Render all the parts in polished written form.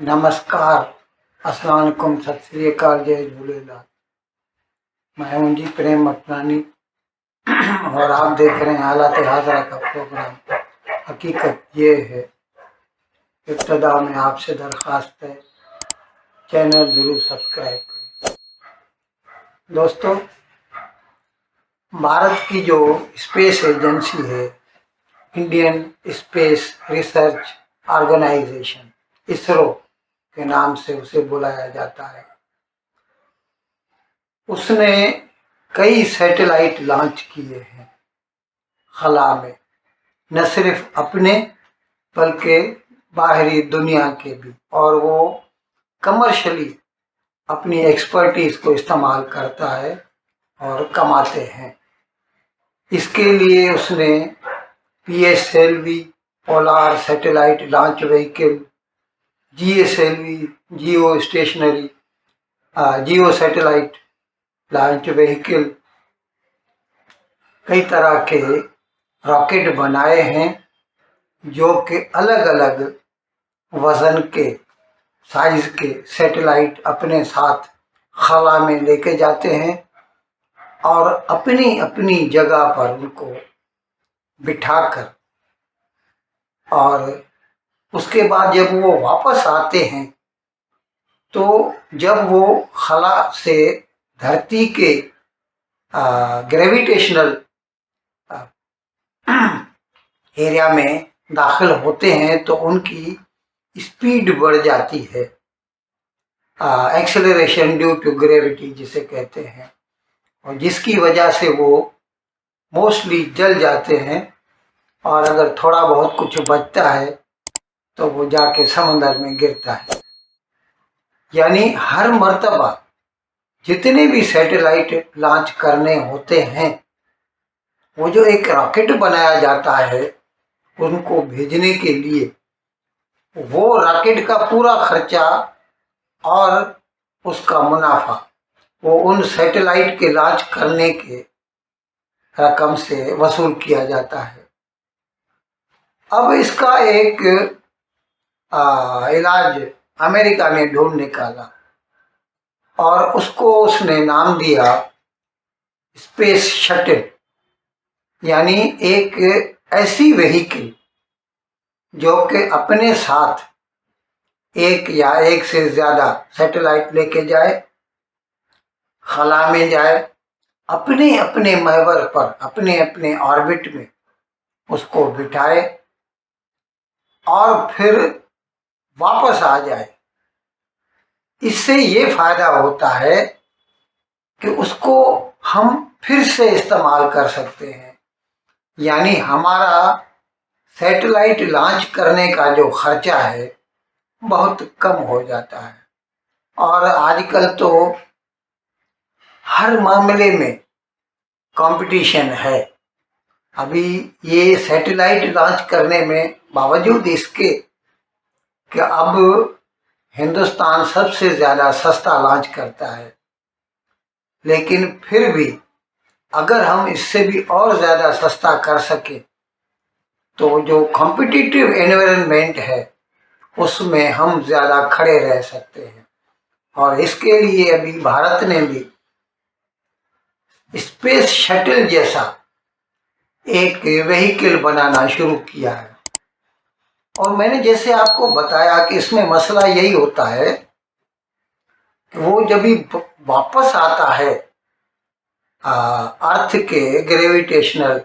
नमस्कार, अस्सलाम वालेकुम, सत श्री अकाल, जय झूलेलाल। मैं हूं जी प्रेम मटनानी और आप देख रहे हैं हालात हाजरा का प्रोग्राम। हकीकत ये है, इब्तदा में आपसे दरख्वास्त है, चैनल जरूर सब्सक्राइब करें। दोस्तों, भारत की जो स्पेस एजेंसी है, Indian space research organisation, ISRO के नाम से उसे बुलाया जाता है, उसने कई सैटेलाइट लॉन्च किए हैं खला में, न सिर्फ अपने बल्कि बाहरी दुनिया के भी, और वो कमर्शियली अपनी एक्सपर्टीज को इस्तेमाल करता है और कमाते हैं। इसके लिए उसने PSLV polar satellite launch vehicle, GSLV geostationary geo satellite launch vehicle, कई तरह के रॉकेट बनाए हैं जो कि अलग अलग वजन के, साइज के सैटेलाइट अपने साथ खला में लेके जाते हैं और अपनी अपनी जगह पर उनको बिठाकर, और उसके बाद जब वो वापस आते हैं तो जब वो खला से धरती के ग्रेविटेशनल एरिया में दाखिल होते हैं तो उनकी स्पीड बढ़ जाती है, एक्सेलरेशन ड्यू टू ग्रेविटी जिसे कहते हैं, और जिसकी वजह से वो मोस्टली जल जाते हैं, और अगर थोड़ा बहुत कुछ बचता है तो वो जाके समंदर में गिरता है। यानी हर मर्तबा जितने भी सैटेलाइट लॉन्च करने होते हैं, वो जो एक रॉकेट बनाया जाता है उनको भेजने के लिए, वो रॉकेट का पूरा खर्चा और उसका मुनाफा वो उन सैटेलाइट के लॉन्च करने के रकम से वसूल किया जाता है। अब इसका एक इलाज अमेरिका ने ढूंढ निकाला और उसको उसने नाम दिया स्पेस शटल, यानी एक ऐसी व्हीकल जो कि अपने साथ एक या एक से ज्यादा सैटेलाइट लेके जाए, खला में जाए, अपने अपने महवर पर, अपने अपने ऑर्बिट में उसको बिठाए और फिर वापस आ जाए। इससे ये फायदा होता है कि उसको हम फिर से इस्तेमाल कर सकते हैं, यानी हमारा सैटेलाइट लॉन्च करने का जो खर्चा है बहुत कम हो जाता है। और आजकल तो हर मामले में कंपटीशन है। अभी ये सैटेलाइट लॉन्च करने में बावजूद इसके कि अब हिंदुस्तान सबसे ज़्यादा सस्ता लॉन्च करता है, लेकिन फिर भी अगर हम इससे भी और ज़्यादा सस्ता कर सके तो जो कॉम्पिटिटिव एनवायरनमेंट है उसमें हम ज़्यादा खड़े रह सकते हैं। और इसके लिए अभी भारत ने भी स्पेस शटल जैसा एक व्हीकल बनाना शुरू किया है। और मैंने जैसे आपको बताया कि इसमें मसला यही होता है कि वो जब भी वापस आता है अर्थ के ग्रेविटेशनल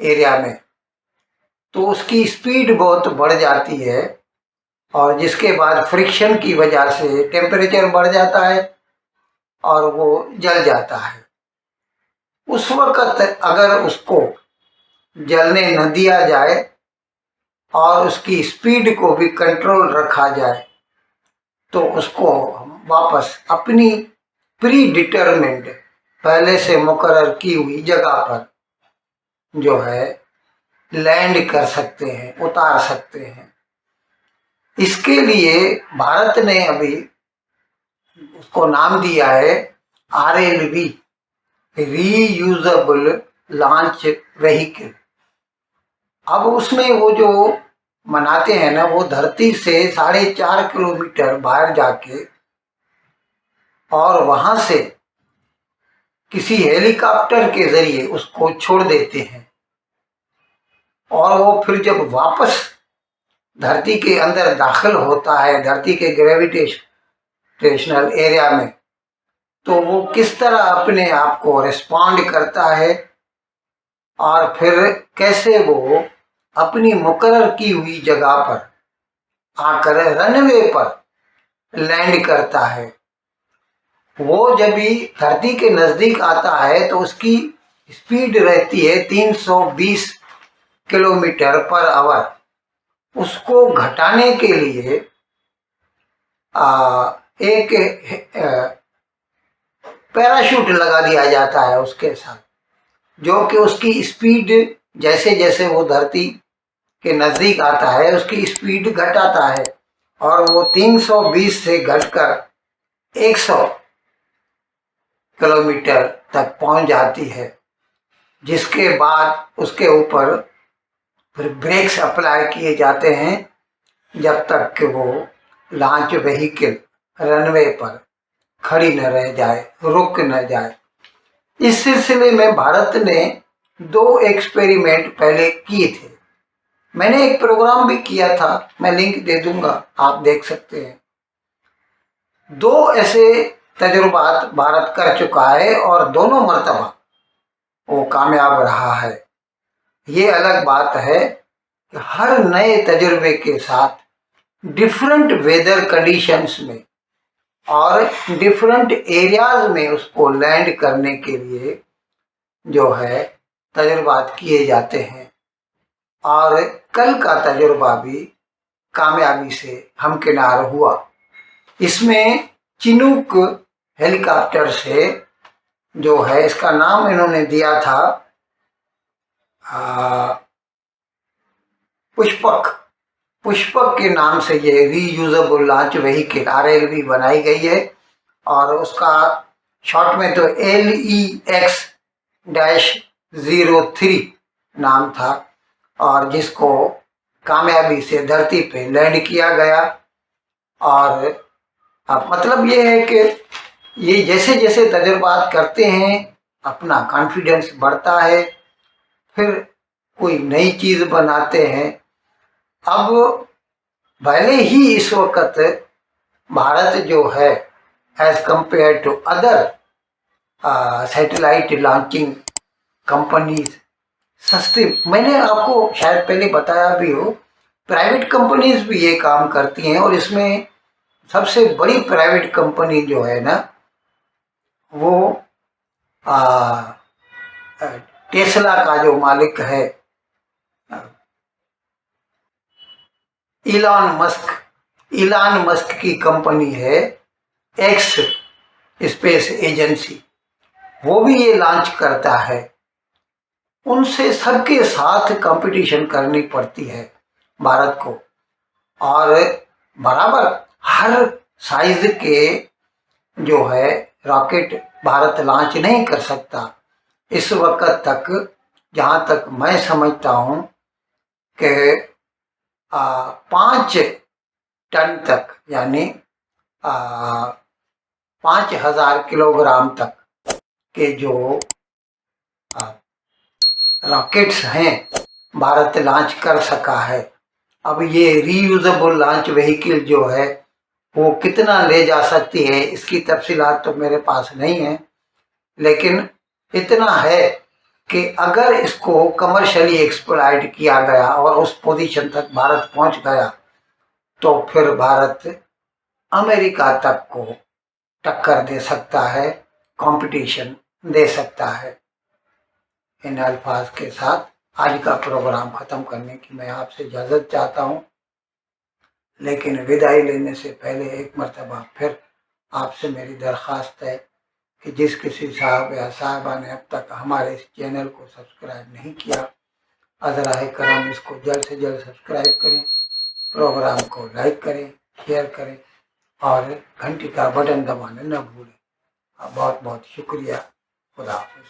एरिया में तो उसकी स्पीड बहुत बढ़ जाती है, और जिसके बाद फ्रिक्शन की वजह से टेम्परेचर बढ़ जाता है और वो जल जाता है। उस वक़्त अगर उसको जलने न दिया जाए और उसकी स्पीड को भी कंट्रोल रखा जाए तो उसको वापस अपनी प्री डिटरमिन्ड, पहले से मुकर्रर की हुई जगह पर जो है लैंड कर सकते हैं, उतार सकते हैं। इसके लिए भारत ने अभी उसको नाम दिया है RLV, रीयूजेबल लॉन्च व्हीकल। अब उसमें वो जो मनाते हैं ना, वो धरती से 4.5 किलोमीटर बाहर जाके और वहां से किसी हेलीकॉप्टर के जरिए उसको छोड़ देते हैं। और वो फिर जब वापस धरती के अंदर दाखिल होता है, धरती के ग्रेविटेशनल एरिया में, तो वो किस तरह अपने आप को रिस्पॉन्ड करता है और फिर कैसे वो अपनी मुकर्रर की हुई जगह पर आकर रनवे पर लैंड करता है। वो जब भी धरती के नजदीक आता है तो उसकी स्पीड रहती है 320 किलोमीटर पर आवर। उसको घटाने के लिए एक पैराशूट लगा दिया जाता है उसके साथ, जो कि उसकी स्पीड जैसे जैसे वो धरती के नजदीक आता है उसकी स्पीड घटाता है और वो 320 से घटकर 100 किलोमीटर तक पहुंच जाती है। जिसके बाद उसके ऊपर फिर ब्रेक्स अप्लाई किए जाते हैं जब तक कि वो लॉन्च व्हीकल रनवे पर खड़ी न रह जाए, रुक न जाए। इस सिलसिले में भारत ने 2 एक्सपेरिमेंट पहले किए थे। मैंने एक प्रोग्राम भी किया था, मैं लिंक दे दूंगा, आप देख सकते हैं। 2 ऐसे तजुर्बात भारत कर चुका है और दोनों मर्तबा वो कामयाब रहा है। ये अलग बात है कि हर नए तजुर्बे के साथ डिफरेंट वेदर कंडीशंस में और डिफरेंट एरियाज में उसको लैंड करने के लिए जो है तजुर्बात किए जाते हैं। और कल का तजुर्बा भी कामयाबी से हमकिनार हुआ। इसमें चिनूक हेलीकॉप्टर से जो है, इसका नाम इन्होंने दिया था पुष्पक। पुष्पक के नाम से ये रीयूजेबल लॉन्च व्हीकल RLV बनाई गई है और उसका शॉर्ट में तो LEX-03 नाम था और जिसको कामयाबी से धरती पे लैंड किया गया। और अब मतलब ये है कि ये जैसे जैसे तजुर्बात करते हैं अपना कॉन्फिडेंस बढ़ता है, फिर कोई नई चीज़ बनाते हैं। अब भले ही इस वक्त भारत जो है as compare to other satellite launching companies सस्ती, मैंने आपको शायद पहले बताया भी हो, प्राइवेट कंपनीज भी ये काम करती हैं। और इसमें सबसे बड़ी प्राइवेट कंपनी जो है ना, वो टेस्ला का जो मालिक है इलॉन मस्क की कंपनी है एक्स स्पेस एजेंसी, वो भी ये लॉन्च करता है। उनसे सबके साथ कंपटीशन करनी पड़ती है भारत को और बराबर हर साइज के जो है रॉकेट भारत लॉन्च नहीं कर सकता। इस वक्त तक जहाँ तक मैं समझता हूँ कि 5 टन तक यानी 5000 किलोग्राम तक के जो रॉकेट्स हैं भारत लॉन्च कर सका है। अब ये रीयूजेबल लॉन्च व्हीकल जो है वो कितना ले जा सकती है इसकी तफसीलात तो मेरे पास नहीं है, लेकिन इतना है कि अगर इसको कमर्शियली एक्सप्लॉइट किया गया और उस पोजीशन तक भारत पहुंच गया तो फिर भारत अमेरिका तक को टक्कर दे सकता है, कंपटीशन दे सकता है। इन अल्फाज के साथ आज का प्रोग्राम ख़त्म करने की मैं आपसे इजाज़त चाहता हूँ, लेकिन विदाई लेने से पहले एक मरतबा फिर आपसे मेरी दरख्वास्त है कि जिस किसी साहब या साहिबा ने अब तक हमारे इस चैनल को सब्सक्राइब नहीं किया, अज़राए करम इसको जल्द से जल्द सब्सक्राइब करें, प्रोग्राम को लाइक करें, शेयर करें और घंटी का बटन दबाना न भूलें। बहुत बहुत शुक्रिया। खुदा हाफ़िज़।